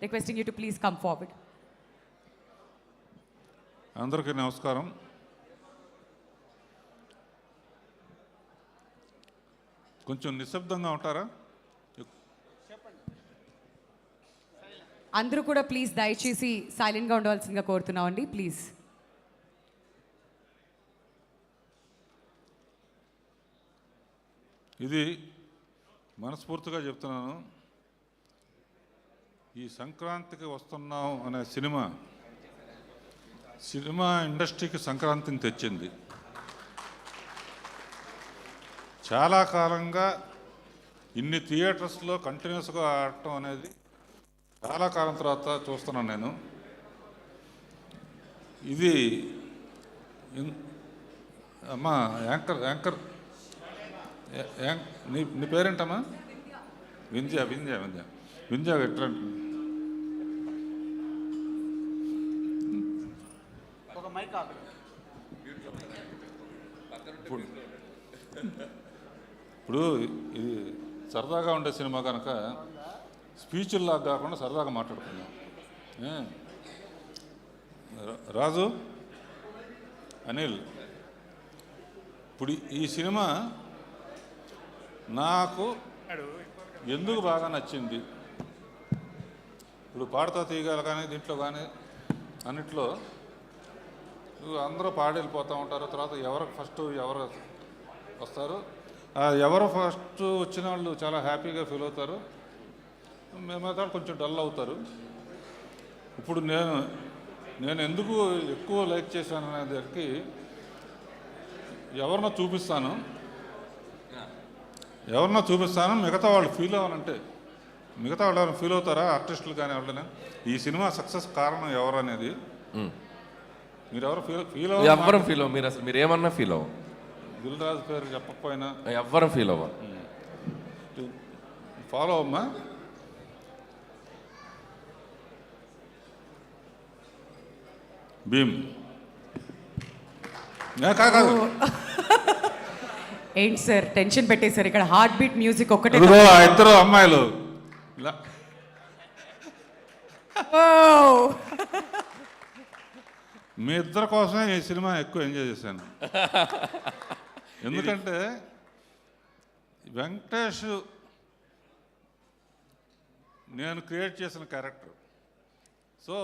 requesting you to please come forward. అందరికీ నమస్కారం. కొంచెం నిశ్శబ్దంగా ఉంటారా? అందరూ కూడా ప్లీజ్ దయచేసి సైలెంట్గా ఉండవలసిందిగా కోరుతున్నామండి ప్లీజ్. ఇది మనస్ఫూర్తిగా చెప్తున్నాను. ఈ సంక్రాంతికి వస్తున్నాం అనే సినిమా ఇండస్ట్రీకి సంక్రాంతిని తెచ్చింది. చాలా కాలంగా ఇన్ని థియేటర్స్లో కంటిన్యూస్గా ఆడటం అనేది చాలా కాలం తర్వాత చూస్తున్నాను నేను. ఇది అమ్మా యాంకర్ నీ పేరేంటమ్మా? వింధ్య ఎట్లా ఇప్పుడు ఇది సరదాగా ఉండే సినిమా కనుక స్పీచ్ల్లాగా కాకుండా సరదాగా మాట్లాడుకున్నాం. రాజు, అనిల్, ఇప్పుడు ఈ సినిమా నాకు ఎందుకు బాగా నచ్చింది? ఇప్పుడు పాడుతా తీయగల కానీ దీంట్లో కానీ అన్నిట్లో అందరూ పాడి వెళ్ళిపోతూ ఉంటారు. తర్వాత ఎవరు వస్తారు, ఎవరు ఫస్ట్ వచ్చిన వాళ్ళు చాలా హ్యాపీగా ఫీల్ అవుతారు, మేమైతే కొంచెం డల్ అవుతారు. ఇప్పుడు నేను ఎందుకు ఎక్కువ లైక్ చేశాను అనేదానికి ఎవరినో చూపిస్తాను, మిగతా వాళ్ళు ఫీల్ అవ్వాలంటే మిగతా వాళ్ళు ఎవరైనా ఫీల్ అవుతారా? ఆర్టిస్టులు కానీ ఎవరైనా ఈ సినిమా సక్సెస్ కారణం ఎవరు అనేది మీరు ఎవరు ఎవ్వరం ఫీల్ అవ్వ. మీరు ఏమన్నా ఫీల్ అవ్వ. దిల్ రాజు పేరు చెప్పకపోయినా ఎవ్వరం ఫీల్ అవ్వ. ఫాలో అమ్మా. భీమ్ కాదు, ఏంటి సార్ టెన్షన్ పెట్టేశారు? ఇక్కడ హార్ట్ బీట్ మ్యూజిక్ ఒక్కటే. ఇద్దరు అమ్మాయిలు మీ ఇద్దరి కోసమే ఈ సినిమా ఎక్కువ ఎంజాయ్ చేశాను. ఎందుకంటే వెంకటేష్ నేను క్రియేట్ చేసిన క్యారెక్టర్. సో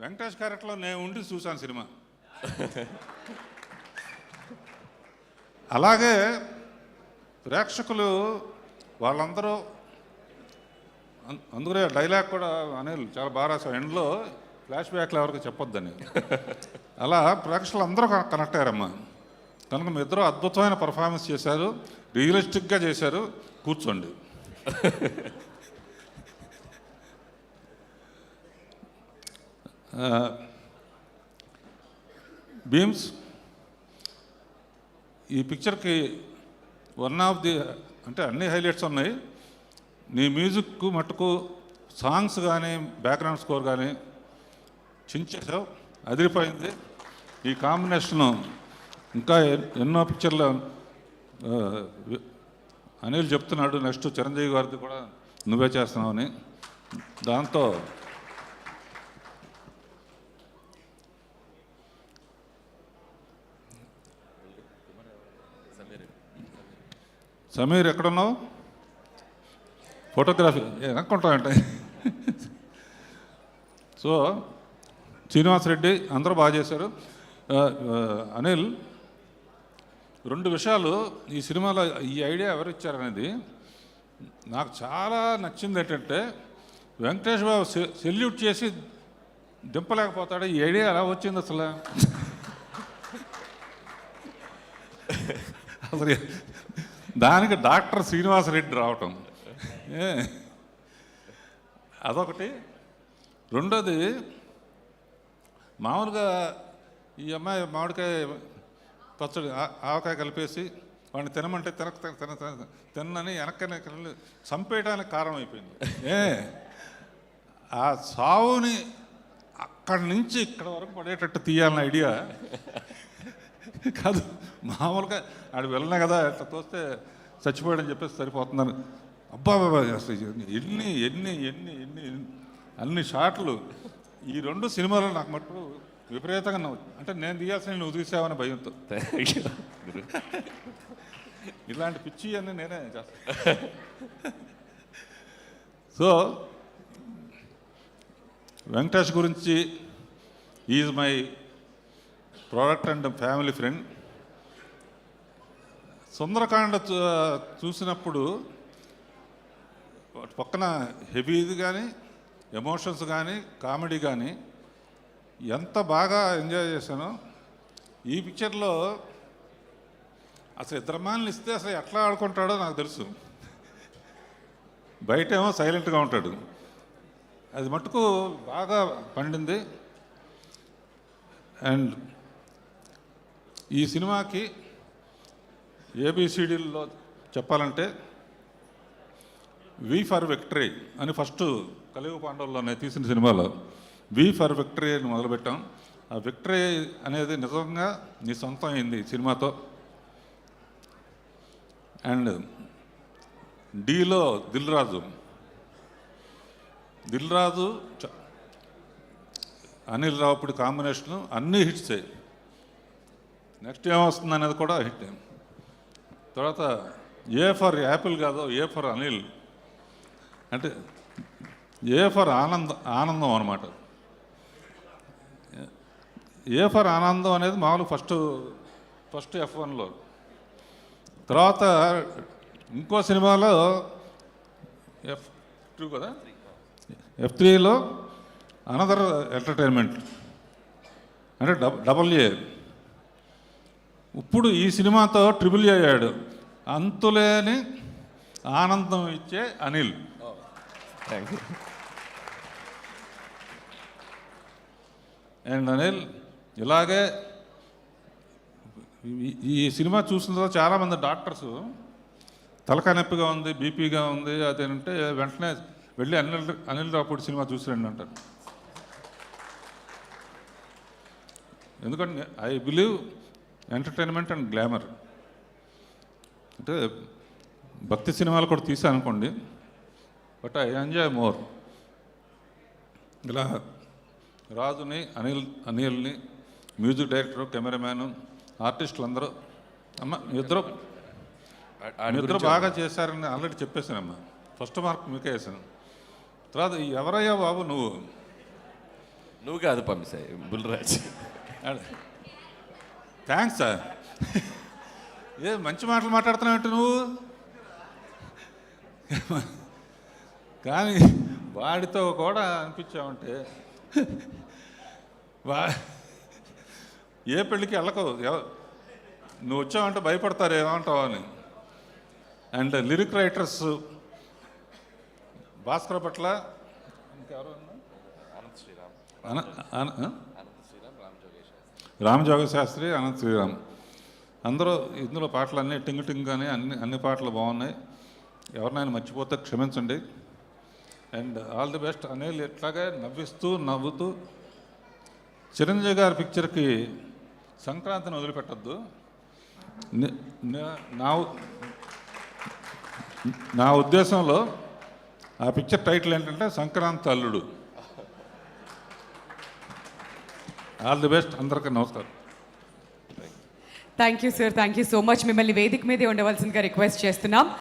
వెంకటేష్ క్యారెక్టర్లో నేను ఉండి చూశాను సినిమా. అలాగే ప్రేక్షకులు వాళ్ళందరూ అందుకనే డైలాగ్ కూడా అనిల్ చాలా బాగా రాశారు, ఎండ్లో ఫ్లాష్ బ్యాక్లు ఎవరికి చెప్పొద్దని. అలా ప్రేక్షకులు అందరూ కనెక్ట్ అయ్యారమ్మా. కనుక మీ ఇద్దరు అద్భుతమైన పర్ఫార్మెన్స్ చేశారు, రియలిస్టిక్గా చేశారు. కూర్చోండి. భీమ్స్, ఈ పిక్చర్కి వన్ ఆఫ్ ది అంటే అన్ని హైలైట్స్ ఉన్నాయి. నీ మ్యూజిక్ మట్టుకు సాంగ్స్ కానీ బ్యాక్గ్రౌండ్ స్కోర్ కానీ చించేసావు, అదిరిపోయింది. ఈ కాంబినేషను ఇంకా ఎన్నో పిక్చర్లు అనిల్ చెప్తున్నాడు, నెక్స్ట్ చిరంజీవి గారిది కూడా నువ్వే చేస్తున్నావని. దాంతో సమీర్ ఎక్కడున్నావు? ఫోటోగ్రఫీ ఎనక్కుంటామంటే. సో శ్రీనివాసరెడ్డి అందరూ బాగా చేశారు. అనిల్, రెండు విషయాలు ఈ సినిమాలో ఈ ఐడియా ఎవరు ఇచ్చారనేది నాకు చాలా నచ్చింది. ఏంటంటే వెంకటేష్ బాబు సెల్యూట్ చేసి దింపలేకపోతాడు. ఈ ఐడియా ఎలా వచ్చింది అసలు? అసలు దానికి డాక్టర్ శ్రీనివాసరెడ్డి రావటం అదొకటి. రెండోది, మామూలుగా ఈ అమ్మాయి మామిడికాయ పచ్చడి ఆవకాయ కలిపేసి వాడిని తినమంటే తినని వెనక్కనే చంపేయడానికి కారణం అయిపోయింది. ఆ సావుని అక్కడి నుంచి ఇక్కడ వరకు పడేటట్టు తీయాలన్న ఐడియా కాదు. మామూలుగా ఆడు వెళ్ళినా కదా అట్లా తోస్తే చచ్చిపోయాడని చెప్పేసి సరిపోతున్నారు. అబ్బా బాబా, అసలు ఎన్ని ఎన్ని ఎన్ని ఎన్ని అన్ని షాట్లు ఈ రెండు సినిమాలు నాకు మటుకు విపరీతంగా అంటే నేను తీయాల్సిన నువ్వు తీసావని భయంతో ఇలాంటి పిచ్చి అన్నీ నేనే చేస్తాను. సో వెంకటేష్ గురించి is my product and family friend. Sundarakanda చూసినప్పుడు పక్కన హెవీది కానీ ఎమోషన్స్ కానీ కామెడీ కానీ ఎంత బాగా ఎంజాయ్ చేశానో ఈ పిక్చర్లో అసలు ఇద్దరు అమ్మాయిలను ఇస్తే అసలు ఎట్లా ఆడుకుంటాడో నాకు తెలుసు. బయటేమో సైలెంట్గా ఉంటాడు, అది మటుకు బాగా పండింది. అండ్ ఈ సినిమాకి ఏబిసిడీల్లో చెప్పాలంటే వి ఫర్ విక్టరీ అని ఫస్ట్ కలియుగ పాండవుల్లోనే తీసిన సినిమాలో వి ఫర్ విక్టరీ అని మొదలుపెట్టాం. ఆ విక్టరీ అనేది నిజంగా నీ సొంతం అయింది ఈ సినిమాతో. అండ్ డీలో దిల్ రాజు అనిల్ రావుపూడి కాంబినేషను అన్నీ హిట్సే. నెక్స్ట్ ఏమొస్తుంది అనేది కూడా హిట్. తర్వాత ఏ ఫర్ యాపిల్ కాదు, ఏ ఫర్ అనిల్ అంటే ఏ ఫర్ ఆనందం అనమాట. ఏ ఫర్ ఆనందం అనేది మామూలు ఫస్ట్ F1లో. తర్వాత ఇంకో సినిమాలో F2 కదా, F3లో అనదర్ ఎంటర్టైన్మెంట్ అంటే AA. ఇప్పుడు ఈ సినిమాతో ట్రిపుల్ అయ్యాడు, అంతులేని ఆనందం ఇచ్చే Anil. Thank you. And Anil ఇలాగే ఈ సినిమా చూసిన తర్వాత చాలామంది డాక్టర్స్ తలకాయ నొప్పిగా ఉంది, బీపీగా ఉంది అదేంటే వెంటనే వెళ్ళి అనిల్ రావుపూడి సినిమా చూసిరండి అంటారు. ఎందుకంటే I believe entertainment and glamour అంటే భక్తి సినిమాలు కూడా తీసాను అనుకోండి, బట్ ఐ ఎంజాయ్ మోర్. ఇలా రాజుని అనిల్ని మ్యూజిక్ డైరెక్టర్, కెమెరామ్యాను, ఆర్టిస్టులు అందరూ ఇద్దరు బాగా చేశారని ఆల్రెడీ చెప్పేశానమ్మా. ఫస్ట్ మార్క్ మీకే వేసాను. తర్వాత ఎవరయ్యా బాబు నువ్వు కాదు పంపిస్తాయి బుల్రాజ్. థ్యాంక్స్ సార్, ఏ మంచి మాటలు మాట్లాడుతున్నావు నువ్వు. కానీ వాడితో కూడా అనిపించావంటే ఏ పెళ్ళికి వెళ్ళకవు, నువ్వు వచ్చావంటే భయపడతారు ఏమంటావు అని. అండ్ లిరిక్ రైటర్స్ భాస్కర్ పట్ల ఇంకెవరు, రామ్ జోగ శాస్త్రి, అనంత్ శ్రీరామ్ అందరూ ఇందులో పాటలన్నీ టింగ్ టింగ్ అని అన్ని పాటలు బాగున్నాయి. ఎవరినైనా మర్చిపోతే క్షమించండి. And all the best. Anil ఎట్లాగే నవ్వుతూ చిరంజీవి గారి పిక్చర్కి సంక్రాంతిని వదిలిపెట్టద్దు. నా ఉద్దేశంలో ఆ పిక్చర్ టైటిల్ ఏంటంటే సంక్రాంతి అల్లుడు. ఆల్ ది బెస్ట్, అందరికీ నమస్కారం. Thank you sir, thank you so much. మిమ్మల్ని వేదిక మీదే ఉండవలసిందిగా రిక్వెస్ట్ చేస్తున్నాం.